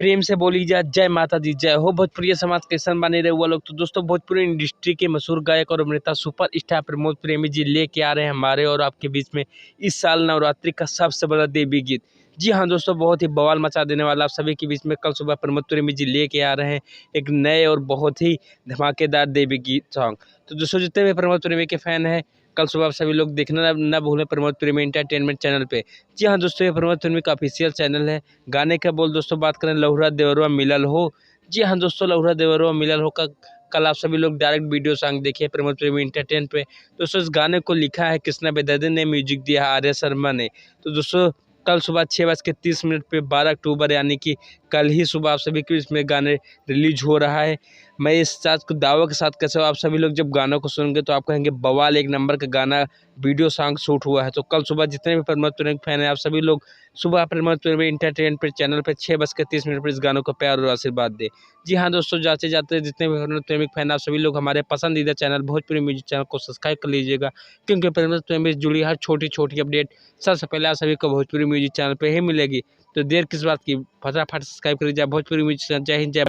प्रेम से बोली जा जय माता दी जय हो। भोजपुरी समाज के सन बने रहे हुआ लोग तो दोस्तों भोजपुरी इंडस्ट्री के मशहूर गायक और अभिनेता सुपर स्टार प्रमोद प्रेमी जी लेके आ रहे हैं हमारे और आपके बीच में इस साल नवरात्रि का सबसे बड़ा देवी गीत। जी हाँ दोस्तों, बहुत ही बवाल मचा देने वाला आप सभी के बीच में कल सुबह प्रमोद प्रेमी जी लेके आ रहे हैं एक नए और बहुत ही धमाकेदार देवी गीत सॉन्ग। तो दोस्तों जितने भी प्रमोद प्रेमी के फैन हैं, कल सुबह आप सभी लोग देखना न भूलें प्रमोद प्रेमी एंटरटेनमेंट चैनल पे। जी हाँ दोस्तों, ये प्रमोद प्रेमी का ऑफिशियल चैनल है। गाने का बोल दोस्तों बात करें लहुरा देवरवा मिलल हो। जी हाँ दोस्तों, लहुरा देवरवा मिलल हो का कल आप सभी लोग डायरेक्ट वीडियो सॉन्ग देखिए प्रमोद प्रेमी एंटरटेन पे। दोस्तों इस गाने को लिखा है कृष्णा बेदर्जी ने, म्यूजिक दिया है आर्या शर्मा ने। तो दोस्तों कल सुबह 6:30 पे 12 अक्टूबर यानी कि कल ही सुबह आप सभी के इसमें गाने रिलीज हो रहा है। मैं इस बात को दावे के साथ कैसे आप सभी लोग जब गानों को सुनेंगे तो आप कहेंगे बवाल एक नंबर का गाना वीडियो सॉन्ग शूट हुआ है। तो कल सुबह जितने भी प्रमोद प्रेमी फैन हैं आप सभी लोग सुबह प्रमोद प्रेमी एंटरटेन पर चैनल पर 6:30 पर इस गानों को प्यार और आशीर्वाद दे। जी हाँ दोस्तों, जाते जाते जितने भी प्रमोद प्रेमी फैन आप सभी लोग हमारे पसंदीदा चैनल भोजपुरी म्यूजिक चैनल को सब्सक्राइब कर लीजिएगा, क्योंकि प्रमोद प्रेमी से जुड़ी हर छोटी छोटी अपडेट सबसे पहले आप सभी को भोजपुरी म्यूजिक चैनल पे ही मिलेगी। तो देर किस बात की, फटाफट सब्सक्राइब कर लीजिए भोजपुरी म्यूजिक चैनल। जय हिंद जय